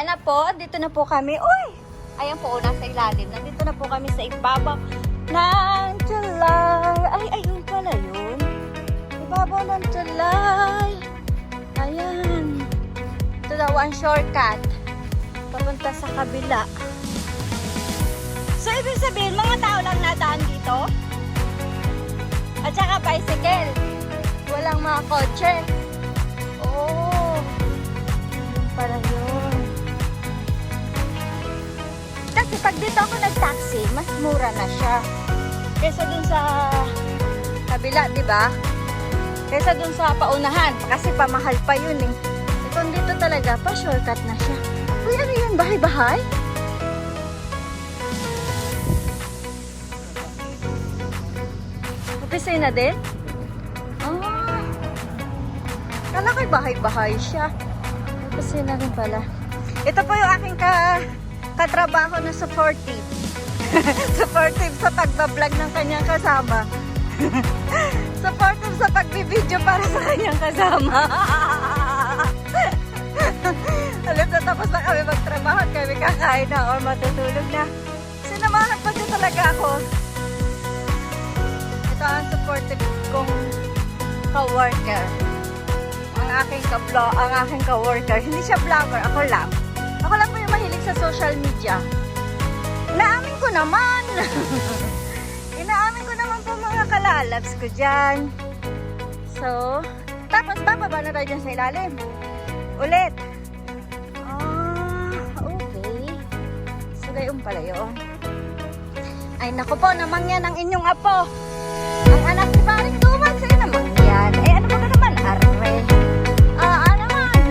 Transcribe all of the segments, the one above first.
Ayan na po, dito na po kami. Uy! Ayan po, nasa ilalim. Nandito na po kami sa ibabaw ng tulay. Ay, ayun pala yun. Ibabaw ng tulay. Ayan. Ito daw ang shortcut. Papunta sa kabila. So, ibig sabihin, mga tao lang nadaan dito. At saka bicycle. Walang mga kotse. Oh. Yun pala yun. Kasi pag dito ako nag-taxi, mas mura na siya. Kesa dun sa kabila, di ba? Kesa dun sa paunahan. Kasi pamahal pa yun eh. Kung dito talaga, pa-shortcut na siya. Uy, ano yun? Bahay-bahay? Opisina din? Ah. Kala ko'y bahay-bahay siya. Opisina rin pala. Ito po yung aking katrabaho na supportive. Supportive sa pagbablog ng kanyang kasama. Supportive sa pagbibideo para sa kanyang kasama. Alam na, tapos na kami magtrabaho at kami kakain na or matutulog na. Sinamahan pa din talaga ako. Ito ang supportive kong ka-worker. Ang aking ka-worker. Hindi siya vlogger, ako lang. Ako lang po yung mahilig sa social media. Inaamin ko naman. Inaamin ko naman po mga kalalabs ko dyan. So, tapos bababa na tayo dyan sa ilalim. Ulit. Okay. So, gayon pala yun. Ay, naku po, namangyan ang inyong apo. Ang anak ni Paring Duman, sa'yo namangyan. Eh, ano ba ka naman, arre? Naman.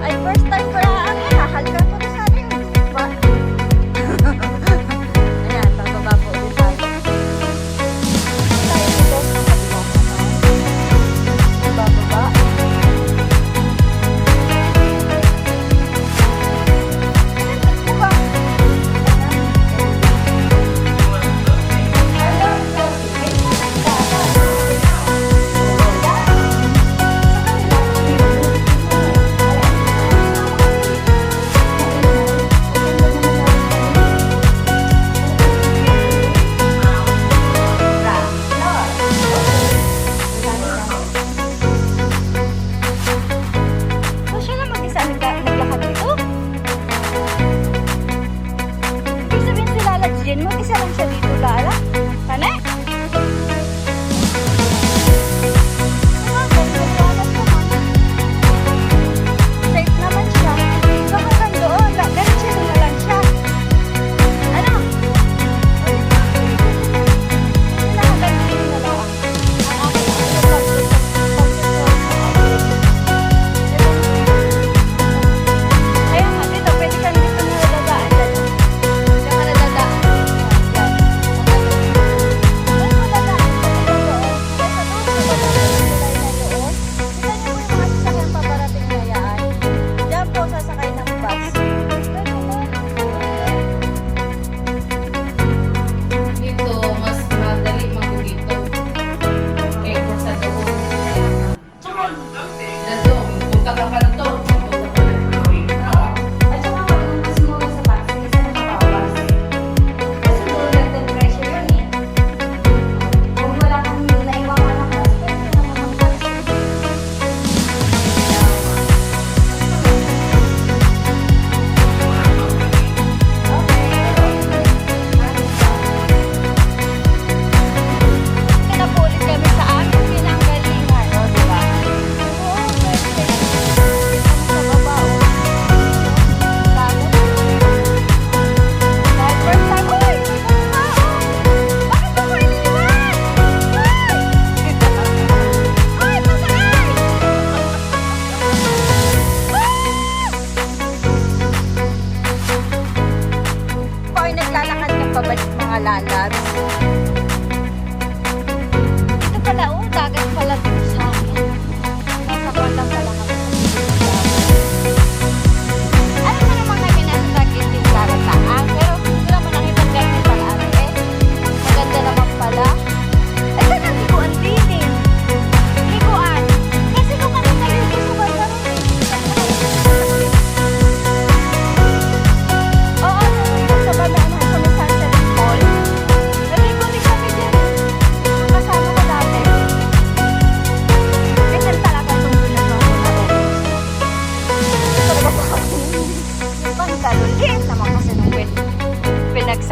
Ay, first time ko lang, halikan ko na sana yung lupa. Ayan, bababa po ulit tayo. Tayo dito sa kabilang naman. Bababa.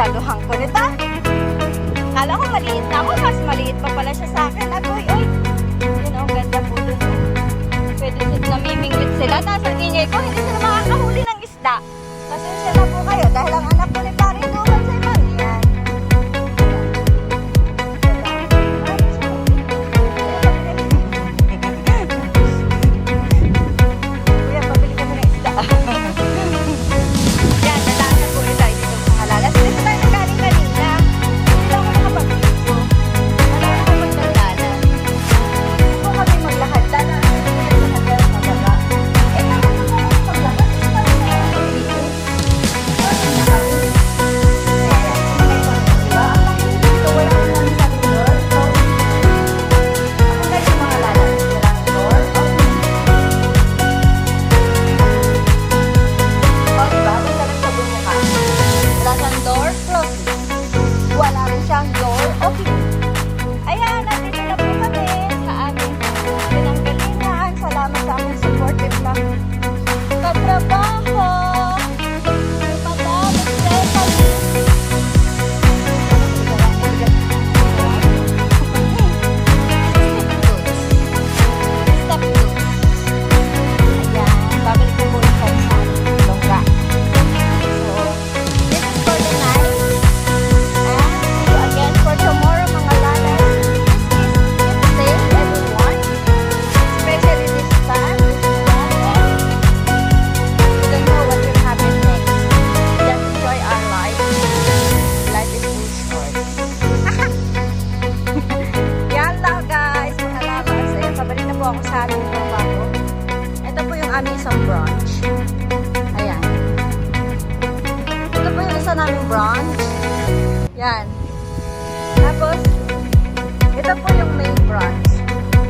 saluhan ko nito. Kala ko maliit na ako, mas maliit pa pala siya sa akin. Agoy, oy. Yun oh, ganda po dun. Pwede namimingwit sila. Tapos ang ingay ko, hindi sila makakahuli ng isda. Pasensya na po kayo dahil ang anak ko ni Paring Duman sa ibang yan. Kuya, pabili kami ng isda. Yan, nalasan po ulit tayo dito sa Halalas. Dito tayo nagaling kanina. Hindi lang ako nakapag-video. Wala na ako magdalala. Hindi po kami maglakad. Lala, maglakad tayo maglakad. Eh, naman naman ako maglakad. Ito tayo na ako mag-video. Ito tayo na kami. Kaya, diba? Ang laki dito, wala ko lang sa door. So, ako tayo sa mga lalas. Walang door. O, diba? Basta lang sa bumuka. Wala siyang door, close. Wala rin siyang door, open. Ayan, nandito na po kami sa aming pinanggalingan. Salamat sa aming supportive na katrabaho. Madam, Stephanie. Step goods. Ayan, babalik na po ulit tayo sa aming longga. So, this is for the night. And see you again for tomorrow, mga lalas. Keep safe, everyone. Especially this time, this moment. We don't know what will happen next. Just enjoy our life. Life is too short. Yan lang, guys, mga lalas. Ayan, pabalik na po ako sa aming trabaho. Ito po yung aming isang branch. Ayan. Ito po yung isa naming branch. Yan. Tapos, ito po yung main branch.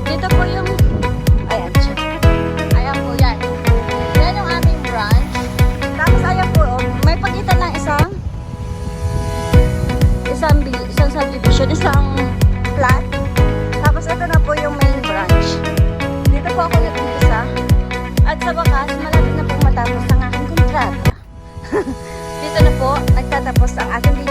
Dito po yung, ayan siya. Ayan po, yan. Yan yung aming branch. Tapos, ayan po, oh, may pagitan ng isang subdivision, isang flat. Tapos, ito na po yung main branch. Dito po ako nag-umpisa. At sa wakas, malapit na pong matapos ang aking kontrata. Dito na po, nagtatapos ang aking